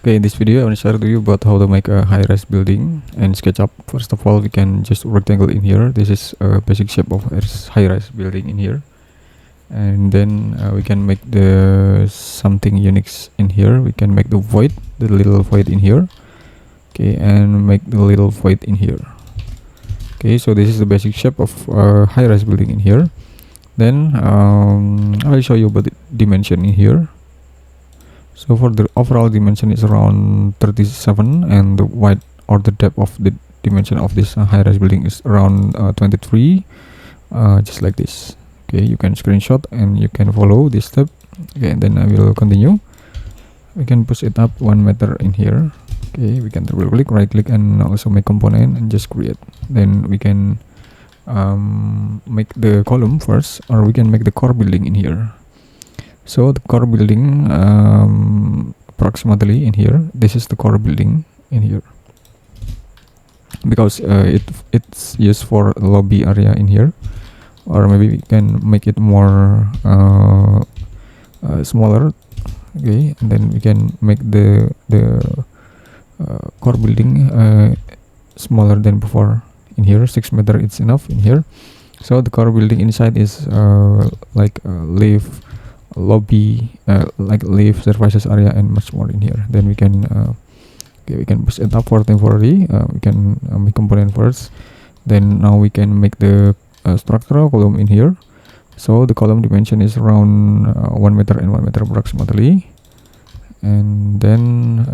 Okay, in this video I want to share to you about how to make a high-rise building in SketchUp. First of all, we can just rectangle in here. This is a basic shape of a high-rise building in here, and then we can make the something unique in here. We can make the void, the little void in here. Okay, and make the little void in here. Okay, so this is the basic shape of a high-rise building in here. Then I will show you about the dimension in here. So for the overall dimension is around 37, and the width or the depth of the dimension of this high-rise building is around 23, just like this. Okay, you can screenshot and you can follow this step. Okay, and then I will continue. We can push it up 1 meter in here. Okay, we can double click, right click, and also make component and just create. Then we can make the column first, or we can make the core building in here. So the core building approximately in here, this is the core building in here, because it's used for lobby area in here, or maybe we can make it more smaller. Okay, and then we can make the core building smaller than before in here. 6 meter it's enough in here. So the core building inside is like live lobby, like live services area, and much more in here. Then we can okay, we can push it up for temporary. We can make component first. Then now we can make the structural column in here. So the column dimension is around 1 meter and 1 meter approximately. And then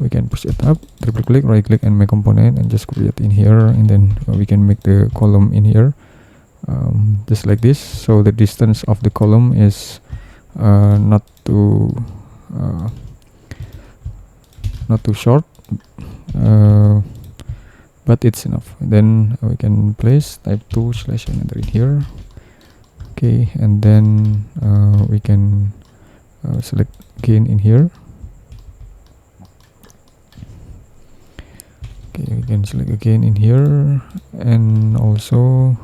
we can push it up, triple click, right click, and make component and just create in here. And then we can make the column in here, just like this. So the distance of the column is not too short, but it's enough. Then we can place type 2 / and enter in here. Okay, and then we can select again in here. Okay, we can select again in here, and also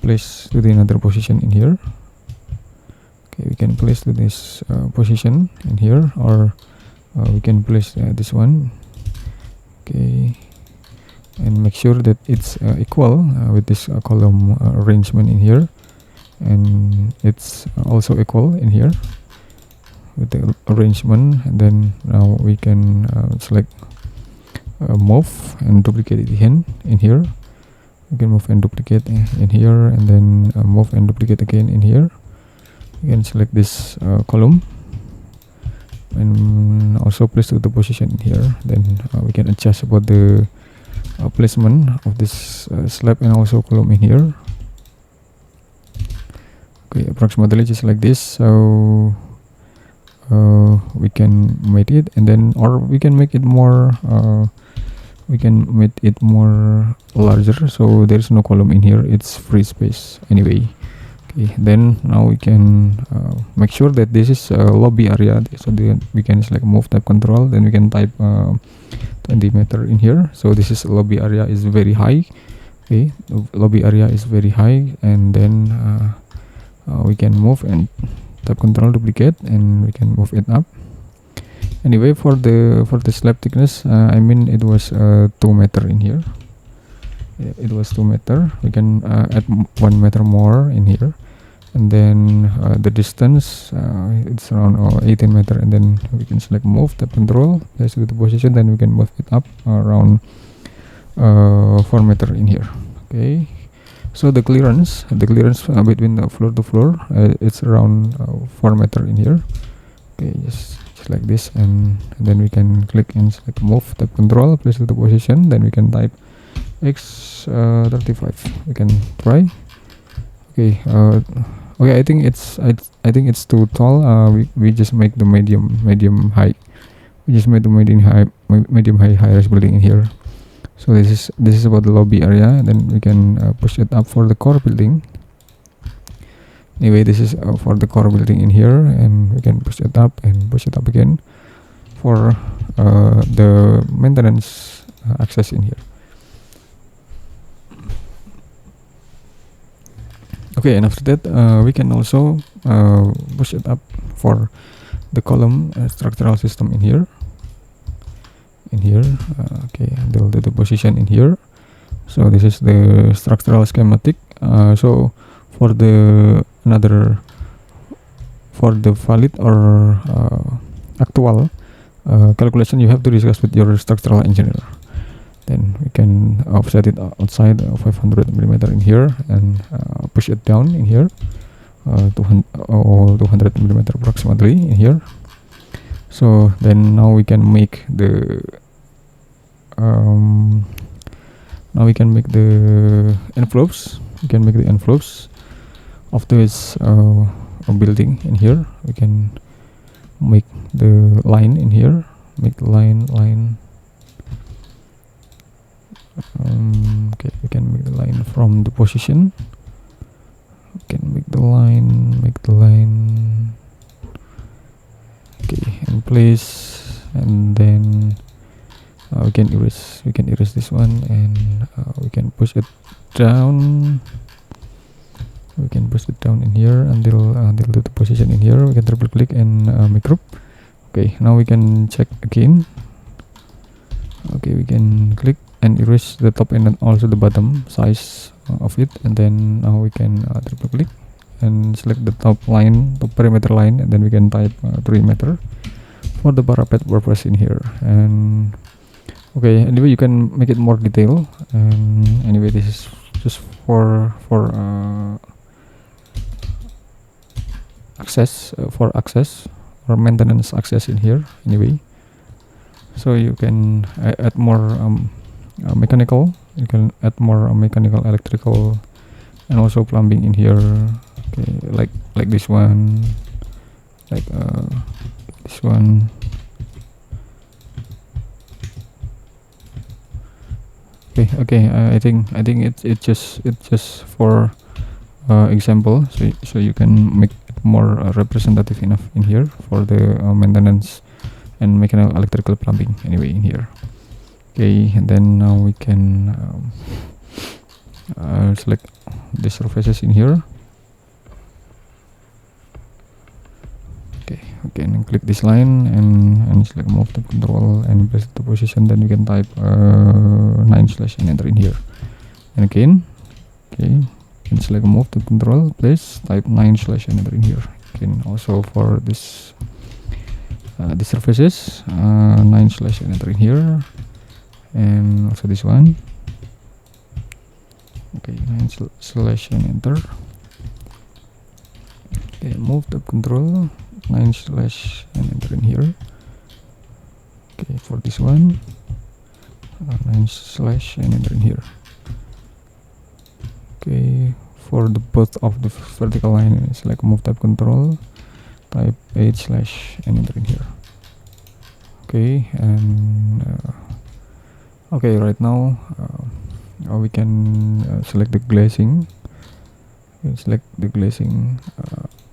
place to the another position in here. Okay, we can place to this position in here, or we can place this one. Okay, and make sure that it's equal with this column arrangement in here, and it's also equal in here with the arrangement. And then now we can select move and duplicate it again in here. We can move and duplicate in here, and then move and duplicate again in here. We can select this column and also place to the position in here. Then we can adjust about the placement of this slab and also column in here. Okay, approximately just like this. So we can make it, and then, or we can make it more larger, so there's no column in here, it's free space anyway. Okay, then now we can make sure that this is a lobby area. So then we can select move, type control, then we can type 20 meter in here. So this is lobby area is very high. Okay, the lobby area is very high, and then we can move and type control, duplicate, and we can move it up. Anyway, for the slab thickness, I mean it was 2 meter in here. Yeah, it was 2 meter. We can add 1 meter more in here, and then the distance it's around 18 meter. And then we can select move, type control, place to the position, then we can move it up around 4 meter in here. Okay, so the clearance between the floor to floor, it's around 4 meter in here. Okay, just like this, and then we can click and select move, type control, place to the position, then we can type x35. We can try. Okay, okay, I think it's too tall. We just make the medium height. We just made the medium high high-rise building in here. So this is about the lobby area. Then we can push it up for the core building. Anyway, this is for the core building in here, and we can push it up and push it up again for the maintenance access in here. Okay, and after that we can also push it up for the column structural system in here. Okay, they'll do the position in here. So this is the structural schematic. So for the valid or actual calculation, you have to discuss with your structural engineer. Then we can offset it outside 500 millimeter in here and push it down in here, 200 millimeter approximately in here. So then now we can make the envelopes. We can make the envelopes of this building in here. We can make the line in here. Make the line. Okay, we can make the line from the position. We can make the line. Okay, in place, and then we can erase this one, and we can push it down. In here until do the position in here. We can triple click and make group. Okay, now we can check again. Okay, we can click and erase the top and also the bottom size of it, and then now we can triple click and select the top perimeter line, and then we can type 3 meter for the parapet purpose in here. And okay, anyway, you can make it more detailed. And anyway, this is just for access or maintenance access in here anyway. So you can add more mechanical. You can add more mechanical, electrical, and also plumbing in here. Okay, like this one, like this one. Okay. I think it's just for example. So you can make it more representative enough in here for the maintenance and mechanical, electrical, plumbing anyway in here. Okay, and then now we can select the surfaces in here. Okay, and click this line and select move tab control and press the position. Then we can type 9/ and enter in here. And again, okay, and select move tab control, place, type 9/ and enter in here. Again, also for this the surfaces 9/ and enter in here, and also this one. Okay, 9/ and enter. Okay, move tab control 9/ and enter in here. Okay, for this one 9/ and enter in here. Okay, for the both of the vertical line, select move tab control, type 8/ and enter in here. Okay, and okay, right now we can select the glazing. Select the glazing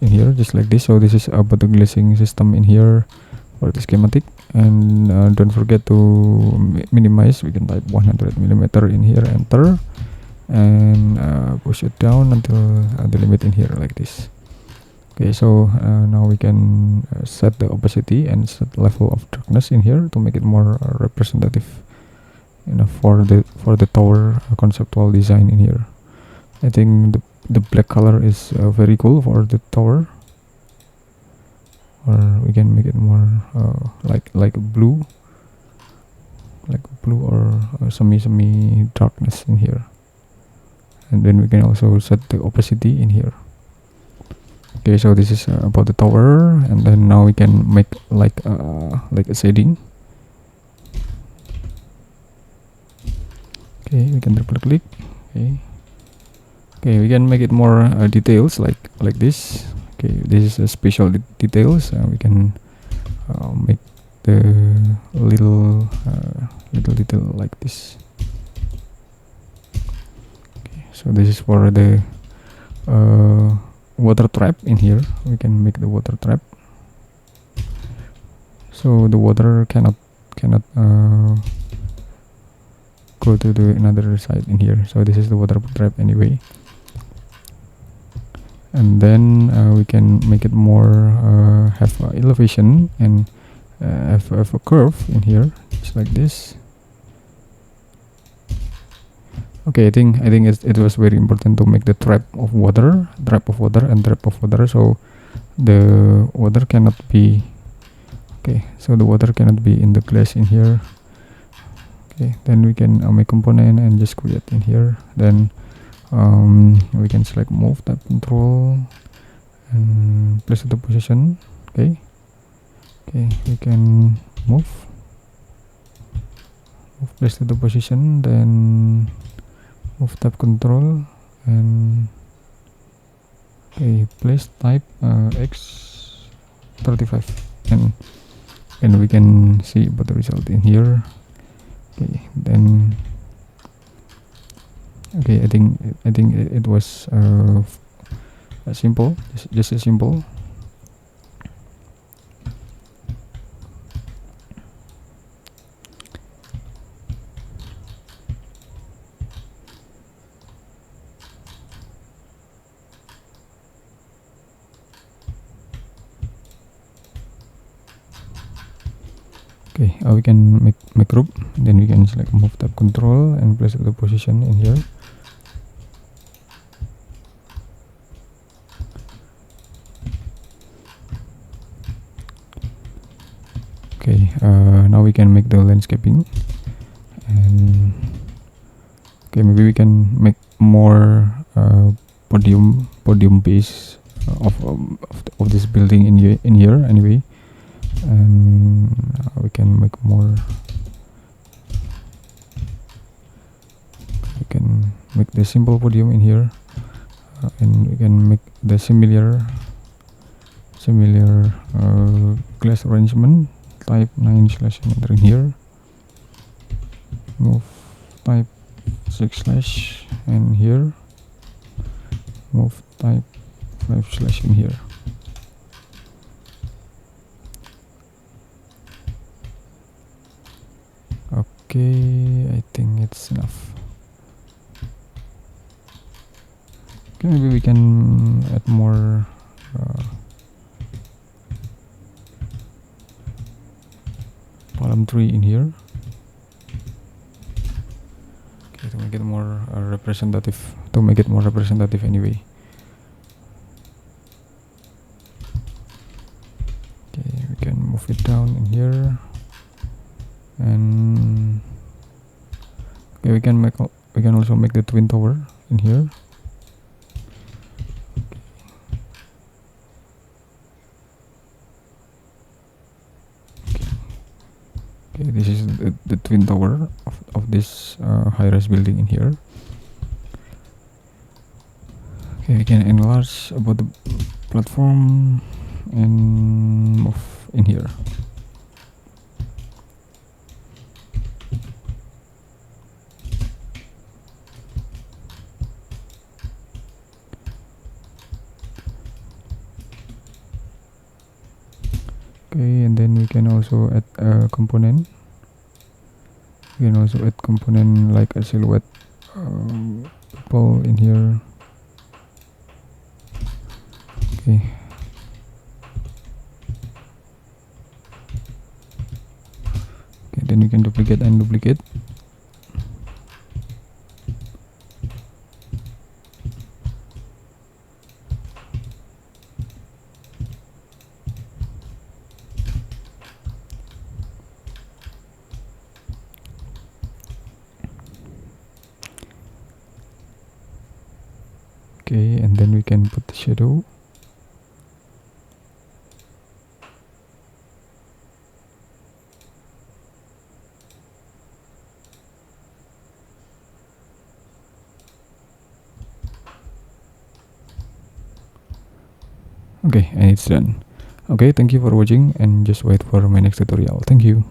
in here, just like this. So this is about the glazing system in here for the schematic. And don't forget to minimize. We can type 100 millimeter in here, enter, and push it down until the limit in here like this. Okay, so now we can set the opacity and set level of darkness in here to make it more representative enough for the tower conceptual design in here. I think the black color is very cool for the tower, or we can make it more like blue or semi darkness in here. And then we can also set the opacity in here. Okay, so this is about the tower, and then now we can make like a shading. Okay, we can triple click. Okay, we can make it more details like this. Okay, this is a special details. We can make the little detail like this. Okay, so this is for the water trap in here. We can make the water trap, so the water cannot go to the another side in here. So this is the water trap anyway. and then we can make it more have elevation and have a curve in here, just like this. Okay, I think it was very important to make the trap of water and trap of water, so the water cannot be in the glass in here. Okay, then we can make component and just create in here. Then we can select move type control and place the position. Okay, we can move place to the position, then move type control and place type x35, and we can see about the result in here. Then I think it was simple, just a simple. We can make group, then we can select move tab control and place the position in here. Now we can make the landscaping, and maybe we can make more podium base of this building in here anyway, and we can make more. We can make the simple podium in here, and we can make the similar glass arrangement type 9/enter in here. Move type 6/ and here move type 5/ in here. Okay, I think it's enough. Okay, maybe we can add more palm tree in here. Okay, to make it more representative. Anyway. Okay, we can move it down in here, and we can also make the twin tower in here. Okay, this is the twin tower of this high-rise building in here. Okay, we can enlarge about the platform and move in here. Okay, and then we can also add a component. We can also add component like a silhouette people in here. Okay. Then we can duplicate and duplicate. Okay, and then we can put the shadow. Okay, and it's done. Okay, thank you for watching, and just wait for my next tutorial. Thank you.